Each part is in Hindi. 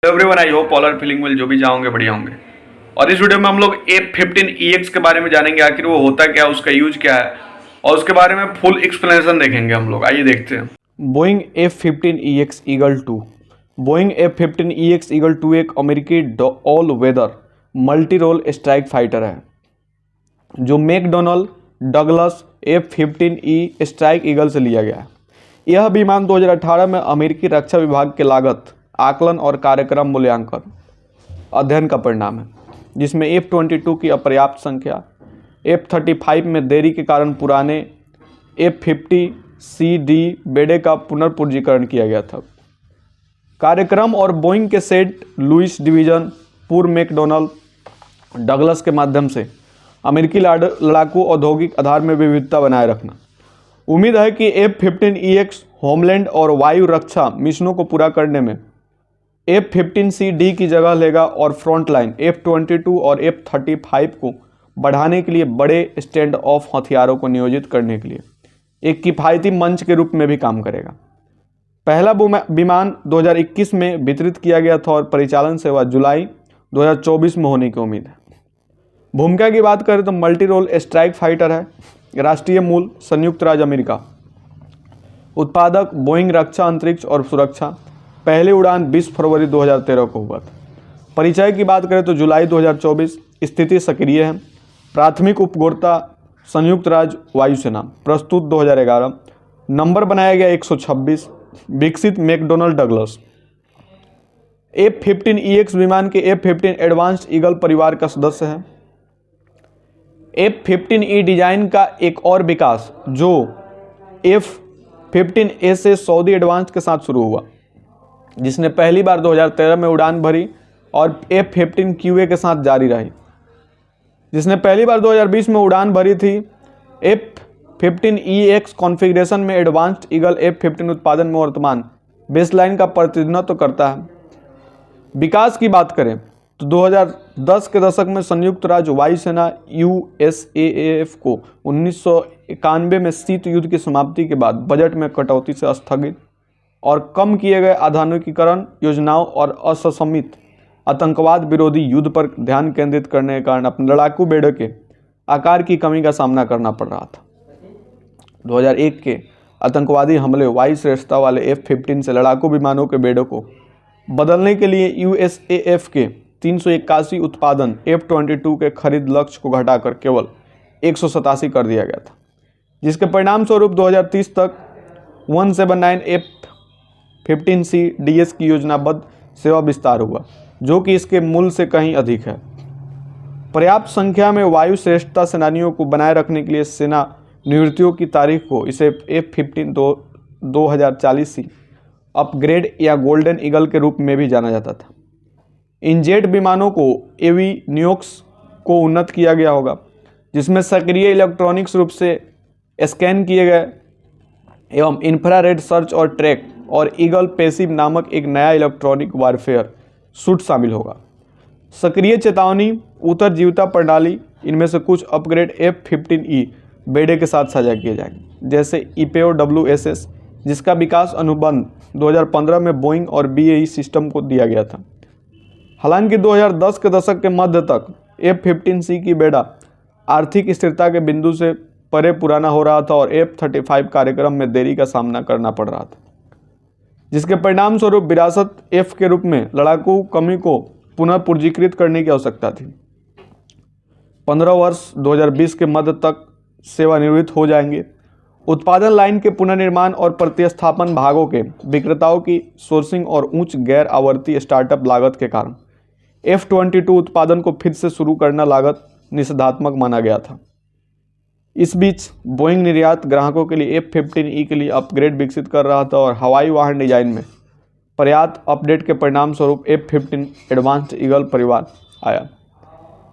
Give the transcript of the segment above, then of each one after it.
Everyone, I hope all are feeling well. जो भी जाओगे बढ़िया होंगे। और इस वीडियो में हम लोग F-15EX के बारे में जानेंगे, आखिर वो होता क्या है, उसका यूज क्या है और उसके बारे में फुल एक्सप्लेनेशन देखेंगे हम लोग। आइए देखते हैं। Boeing F-15EX eagle 2। Boeing F-15EX eagle 2 एक अमेरिकी all weather multi role strike fighter है जो McDonald Douglas F-15E strike eagle से लिया गया है। यह विमान 2018 में अमेरिकी रक्षा विभाग के लागत आकलन और कार्यक्रम मूल्यांकन अध्ययन का परिणाम है, जिसमें F-22 की अपर्याप्त संख्या, F-35 में देरी के कारण पुराने F-50CD बेड़े का पुनर्पूंजीकरण किया गया था। कार्यक्रम और बोइंग के सेंट लुइस डिवीजन पूर्व मैकडॉनल्ड डगलस के माध्यम से अमेरिकी लड़ाकू औद्योगिक आधार में विविधता बनाए रखना। उम्मीद है कि F-15EX होमलैंड और वायु रक्षा मिशनों को पूरा करने में F-15CD की जगह लेगा और फ्रंटलाइन F-22 और F-35 को बढ़ाने के लिए बड़े स्टैंड ऑफ हथियारों को नियोजित करने के लिए एक किफ़ायती मंच के रूप में भी काम करेगा। पहला विमान 2021 में वितरित किया गया था और परिचालन सेवा जुलाई 2024 में होने की उम्मीद है। भूमिका की बात करें तो मल्टी रोल स्ट्राइक फाइटर है। राष्ट्रीय मूल संयुक्त राज्य अमेरिका। उत्पादक बोइंग रक्षा अंतरिक्ष और सुरक्षा। पहली उड़ान 20 फरवरी 2013 को हुआ था। परिचय की बात करें तो जुलाई 2024। स्थिति सक्रिय है। प्राथमिक उपयोगिता संयुक्त राज्य वायुसेना। प्रस्तुत 2011। नंबर बनाया गया 126। विकसित मैकडॉनल्ड डगलस। F-15EX विमान के F-15 एडवांस्ड ईगल परिवार का सदस्य है। F-15E डिजाइन का एक और विकास जो F-15A से सऊदी एडवांस के साथ शुरू हुआ, जिसने पहली बार 2013 में उड़ान भरी और F-15QA के साथ जारी रही, जिसने पहली बार 2020 में उड़ान भरी थी। F-15EX कॉन्फ़िगरेशन में एडवांस्ड ईगल F-15 उत्पादन में वर्तमान बेसलाइन का प्रतिनिधित्व करता है। विकास की बात करें तो 2010 के दशक में संयुक्त राज्य वायुसेना USAF को 1991 में शीत युद्ध की समाप्ति के बाद बजट में कटौती से स्थगित और कम किए गए आधुनिकीकरण योजनाओं और असममित आतंकवाद विरोधी युद्ध पर ध्यान केंद्रित करने के कारण अपने लड़ाकू बेड़े के आकार की कमी का सामना करना पड़ रहा था। 2001 के आतंकवादी हमले वायु श्रेष्ठता वाले F-15 से लड़ाकू विमानों के बेड़ों को बदलने के लिए USAF के 381 उत्पादन F-22 के खरीद लक्ष्य को घटाकर केवल 187 कर दिया गया था, जिसके परिणाम स्वरूप 2030 तक 179 F-15C DS की योजनाबद्ध सेवा विस्तार हुआ, जो कि इसके मूल्य से कहीं अधिक है। पर्याप्त संख्या में वायु श्रेष्ठता सेनानियों को बनाए रखने के लिए सेना निवृत्तियों की तारीख को इसे F-15 2040 अपग्रेड या गोल्डन ईगल के रूप में भी जाना जाता था। इन जेट विमानों को एविनियोक्स को उन्नत किया गया होगा, जिसमें सक्रिय इलेक्ट्रॉनिक्स रूप से स्कैन किए गए एवं इंफ्रारेड सर्च और ट्रैक और ईगल पैसिव नामक एक नया इलेक्ट्रॉनिक वारफेयर सूट शामिल होगा। सक्रिय चेतावनी उत्तर जीवता प्रणाली। इनमें से कुछ अपग्रेड F-15E बेड़े के साथ साझा किए जाएंगे, जैसे EPO-WSS, जिसका विकास अनुबंध 2015 में बोइंग और BAE सिस्टम को दिया गया था। हालांकि 2010 के दशक के मध्य तक F-15C की बेड़ा आर्थिक स्थिरता के बिंदु से परे पुराना हो रहा था और F-35 कार्यक्रम में देरी का सामना करना पड़ रहा था, जिसके परिणाम स्वरूप विरासत F के रूप में लड़ाकू कमी को पुनर्पूंजीकृत करने की आवश्यकता थी। 15 वर्ष 2020 के मध्य तक सेवानिवृत्त हो जाएंगे। उत्पादन लाइन के पुनर्निर्माण और प्रतिस्थापन भागों के विक्रेताओं की सोर्सिंग और उच्च गैर आवर्ती स्टार्टअप लागत के कारण F-22 उत्पादन को फिर से शुरू करना लागत निषेधात्मक माना गया था। इस बीच बोइंग निर्यात ग्राहकों के लिए F-15E के लिए अपग्रेड विकसित कर रहा था और हवाई वाहन डिजाइन में पर्याप्त अपडेट के परिणाम स्वरूप F-15 एडवांस्ड ईगल परिवार आया।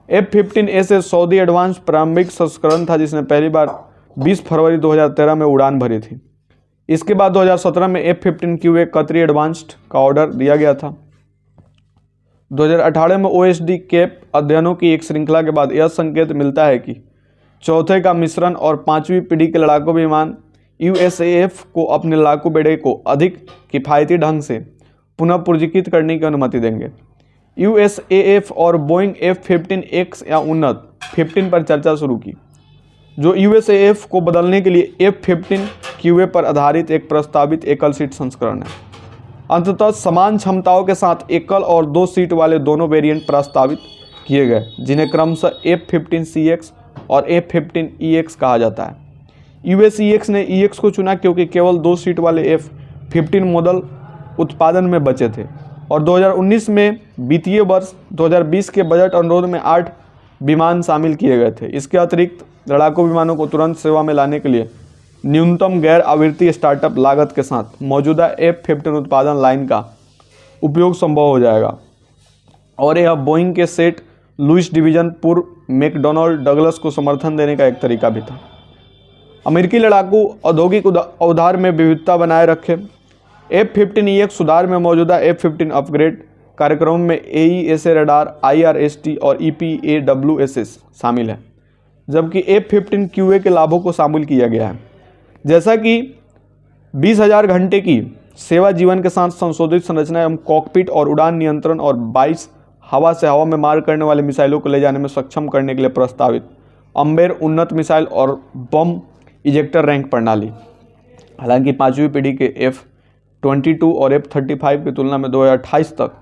F-15A से सऊदी एडवांस प्रारंभिक संस्करण था, जिसने पहली बार 20 फरवरी 2013 में उड़ान भरी थी। इसके बाद 2017 में F-15QA कतरी एडवांस्ड का ऑर्डर दिया गया था। 2018 में OSD कैप अध्ययनों की एक श्रृंखला के बाद यह संकेत मिलता है कि चौथे का मिश्रण और 5वीं पीढ़ी के लड़ाकू विमान USAF को अपने लड़ाकू बेड़े को अधिक किफ़ायती ढंग से पुनः पूंजीकृत करने की अनुमति देंगे। USAF और बोइंग F-15X या उन्नत 15 पर चर्चा शुरू की, जो USAF को बदलने के लिए F-15 QA पर आधारित एक प्रस्तावित एकल सीट संस्करण है। अंततः समान क्षमताओं के साथ एकल और 2 सीट वाले दोनों वेरिएंट प्रस्तावित किए गए, जिन्हें क्रमशः F-15CX और F-15EX कहा जाता है। USEX ने EX को चुना क्योंकि केवल 2 सीट वाले F-15 मॉडल उत्पादन में बचे थे और 2019 में वित्तीय वर्ष 2020 के बजट अनुरोध में 8 विमान शामिल किए गए थे। इसके अतिरिक्त लड़ाकू विमानों को तुरंत सेवा में लाने के लिए न्यूनतम गैर आवृत्ति स्टार्टअप लागत के साथ मौजूदा F-15 उत्पादन लाइन का उपयोग संभव हो जाएगा और यह बोइंग के सेंट लुइस डिवीजन पूर्व मैकडॉनल्ड डगलस को समर्थन देने का एक तरीका भी था। अमेरिकी लड़ाकू औद्योगिक अवधार में विविधता बनाए रखे। F-15EX सुधार में मौजूदा F-15 अपग्रेड कार्यक्रम में AESA रडार, IRST और EPAWSS शामिल है, जबकि F-15 QA के लाभों को शामिल किया गया है, जैसा कि 20,000 घंटे की सेवा जीवन के साथ संशोधित संरचना एवं कॉकपिट और उड़ान नियंत्रण और 22 हवा से हवा में मार करने वाले मिसाइलों को ले जाने में सक्षम करने के लिए प्रस्तावित अम्बेर उन्नत मिसाइल और बम इजेक्टर रैंक प्रणाली। हालांकि 5वीं पीढ़ी के F-22 और F-35 की तुलना में 2028 तक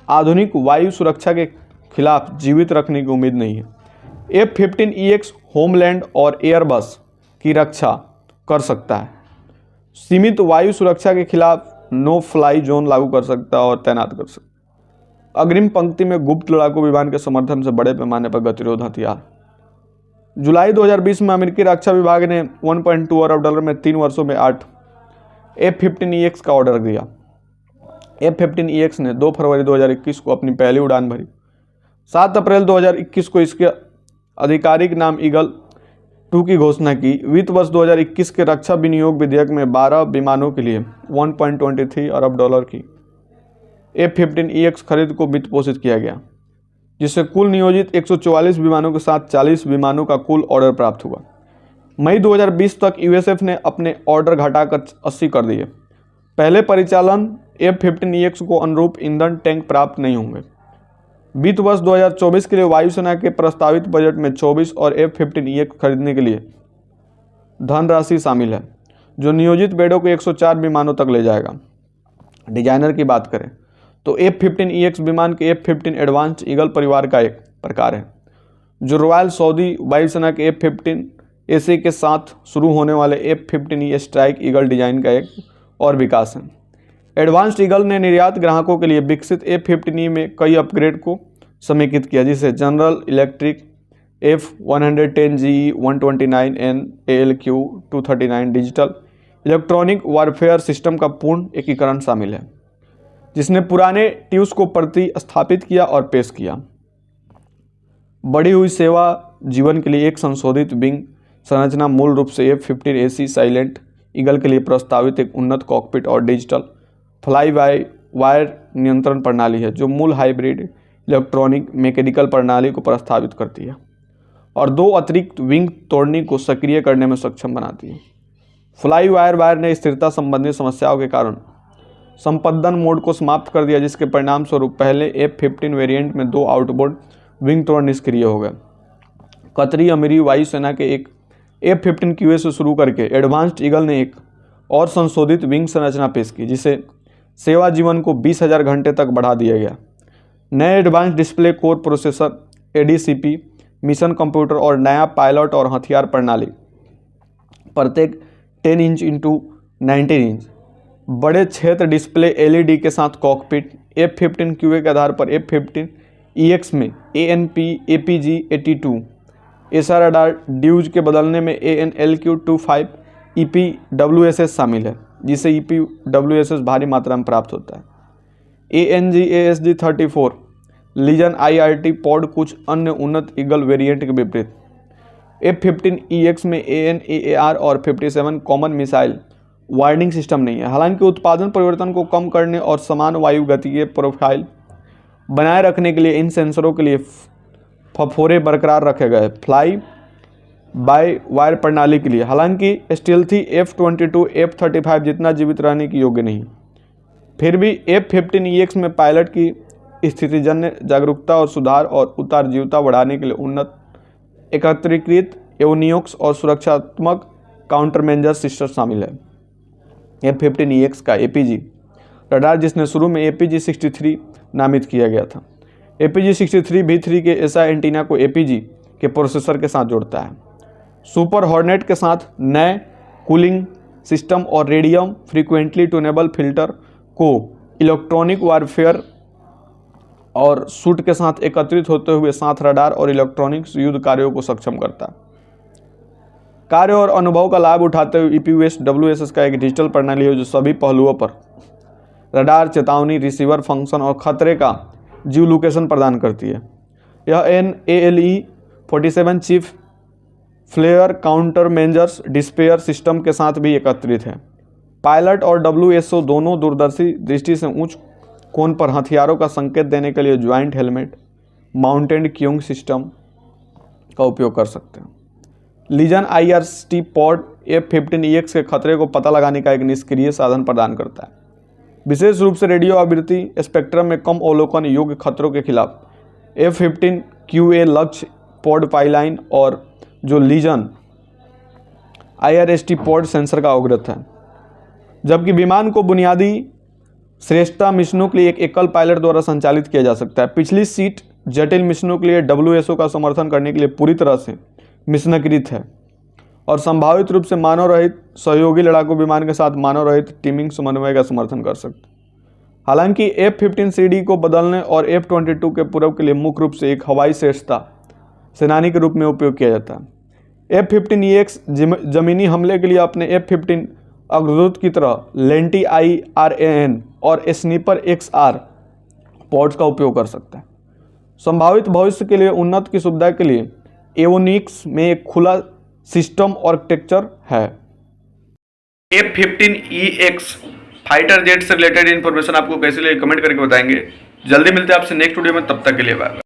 आधुनिक वायु सुरक्षा के खिलाफ जीवित रखने की उम्मीद नहीं है। F-15EX होमलैंड और एयरबस की रक्षा कर सकता है, सीमित वायु सुरक्षा के खिलाफ नो फ्लाई जोन लागू कर सकता है और तैनात कर सकता है। अग्रिम पंक्ति में गुप्त लड़ाकू विमान के समर्थन से बड़े पैमाने पर गतिरोध हथियार। जुलाई 2020 में अमेरिकी रक्षा विभाग ने 1.2 अरब डॉलर में 3 वर्षों में 8 F-15EX का ऑर्डर दिया। F-15EX ने 2 फरवरी 2021 को अपनी पहली उड़ान भरी। 7 अप्रैल 2021 को इसके आधिकारिक नाम ईगल 2 की घोषणा की। वित्त वर्ष 2021 के रक्षा विनियोग विधेयक में 12 विमानों के लिए 1.23 अरब डॉलर की F-15EX खरीद को वित्त पोषित किया गया, जिससे कुल नियोजित 144 विमानों के साथ 40 विमानों का कुल ऑर्डर प्राप्त हुआ। मई 2020 तक USAF ने अपने ऑर्डर घटाकर 80 कर दिए। पहले परिचालन F-15EX को अनुरूप ईंधन टैंक प्राप्त नहीं होंगे। वित्त वर्ष 2024 के लिए वायुसेना के प्रस्तावित बजट में 24 और F-15EX खरीदने के लिए धनराशि शामिल है, जो नियोजित बेड़ों को 104 विमानों तक ले जाएगा। डिजाइनर की बात करें तो F-15EX विमान के F-15 एडवांस्ड ईगल परिवार का एक प्रकार है, जो रॉयल सऊदी वायुसेना के F-15AC के साथ शुरू होने वाले F-15E स्ट्राइक ईगल डिजाइन का एक और विकास है। एडवांस्ड ईगल ने निर्यात ग्राहकों के लिए विकसित F-15E में कई अपग्रेड को समेकित किया, जिसे general electric F-110GE 129N ALQ 239 digital electronic warfare system का पूर्ण एकीकरण शामिल है, जिसने पुराने ट्यूब्स को प्रतिस्थापित किया और पेश किया। बढ़ी हुई सेवा जीवन के लिए एक संशोधित विंग संरचना मूल रूप से F-15AC साइलेंट ईगल के लिए प्रस्तावित एक उन्नत कॉकपिट और डिजिटल फ्लाई बाय वायर नियंत्रण प्रणाली है, जो मूल हाइब्रिड इलेक्ट्रॉनिक मैकेनिकल प्रणाली को प्रस्तावित करती है और 2 अतिरिक्त विंग तोड़ने को सक्रिय करने में सक्षम बनाती है। फ्लाई वायर ने स्थिरता संबंधी समस्याओं के कारण संपदन मोड को समाप्त कर दिया, जिसके परिणाम स्वरूप पहले F-15 वेरिएंट में 2 आउटबोर्ड विंग तोड़ निष्क्रिय हो गए। कतरी अमीरी वायुसेना के एक F-15 QA से शुरू करके एडवांस्ड ईगल ने एक और संशोधित विंग संरचना पेश की, जिसे सेवा जीवन को 20,000 घंटे तक बढ़ा दिया गया। नए advanced display core processor ADCP mission computer और नया पायलट और हथियार प्रणाली, प्रत्येक 10 इंच इंटू 19 इंच बड़े क्षेत्र डिस्प्ले LED के साथ कॉकपिट। F-15 QA के आधार पर F-15EX में ANP APG 82 ऐसा रडार ड्यूज के बदलने में ANLQ 25 EPWSS शामिल है, जिसे EPWSS भारी मात्रा में प्राप्त होता है। ANG-ASG 34 लीजन IRT पॉड कुछ अन्य उन्नत ईगल वेरिएंट के विपरीत F-15EX में AN/AAR और 57 कॉमन मिसाइल वार्निंग सिस्टम नहीं है। हालांकि उत्पादन परिवर्तन को कम करने और समान वायु गतिकीय प्रोफाइल बनाए रखने के लिए इन सेंसरों के लिए फफोरे बरकरार रखे गए फ्लाई बाय वायर प्रणाली के लिए। हालांकि स्टील्थी F-22 F-35 जितना जीवित रहने की योग्य नहीं। फिर भी F-15EX में पायलट की स्थितिजन्य जागरूकता और सुधार और उतारजीवता बढ़ाने के लिए उन्नत एकत्रीकृत एवियोनिक्स और सुरक्षात्मक काउंटरमेजर सिस्टम शामिल है। F-15EX का APG रडार, जिसने शुरू में APG-63 नामित किया गया था। APG-63 V3 के SI एंटीना को APG के प्रोसेसर के साथ जोड़ता है। सुपर हॉर्नेट के साथ नए कूलिंग सिस्टम और रेडियम फ्रीक्वेंटली ट्यूनेबल फिल्टर को इलेक्ट्रॉनिक वारफेयर और सूट के साथ एकत्रित होते हुए साथ रडार और इलेक्ट्रॉनिक्स युद्ध कार्यों को सक्षम करता है। कार्य और अनुभव का लाभ उठाते हुए EPUS-WSS का एक डिजिटल प्रणाली है जो सभी पहलुओं पर रडार, चेतावनी, रिसीवर फंक्शन और खतरे का जियो लोकेशन प्रदान करती है। यह ALE-47 chief flare countermeasures despair system के साथ भी एकत्रित है। पायलट और WSO दोनों दूरदर्शी दृष्टि से उच्च कोण पर हथियारों का संकेत देने के लिए joint helmet mounted queuing system का उपयोग कर सकते हैं। लीजन IRST पॉड F-15EX के खतरे को पता लगाने का एक निष्क्रिय साधन प्रदान करता है, विशेष रूप से रेडियो आवृत्ति स्पेक्ट्रम में कम अवलोकन योग्य खतरों के खिलाफ। F-15QA लक्ष्य पॉड पाइलाइन और जो लीजन IRST पॉड सेंसर का अवगत है, जबकि विमान को बुनियादी श्रेष्ठता मिशनों के लिए एक एकल पायलट द्वारा संचालित किया जा सकता है। पिछली सीट जटिल मिशनों के लिए WSO का समर्थन करने के लिए पूरी तरह से मिशनकृत है और संभावित रूप से मानव रहित सहयोगी लड़ाकू विमान के साथ मानव रहित टीमिंग समन्वय का समर्थन कर सकते हैं। हालांकि F-15CD को बदलने और F-22 के पूर्व के लिए मुख्य रूप से एक हवाई श्रेष्ठता सेनानी के रूप में उपयोग किया जाता है। F-15EX जमीनी हमले के लिए अपने F-15 अग्रदूत की तरह लेंटी IRAN और स्नीपर XR पॉड्स का उपयोग कर सकता है। संभावित भविष्य के लिए उन्नत की सुविधा के लिए एवियोनिक्स में एक खुला सिस्टम आर्किटेक्चर है। F-15EX फाइटर जेट से रिलेटेड इन्फॉर्मेशन आपको कैसे लगी कमेंट करके बताएंगे। जल्दी मिलते हैं आपसे नेक्स्ट वीडियो में, तब तक के लिए बाय।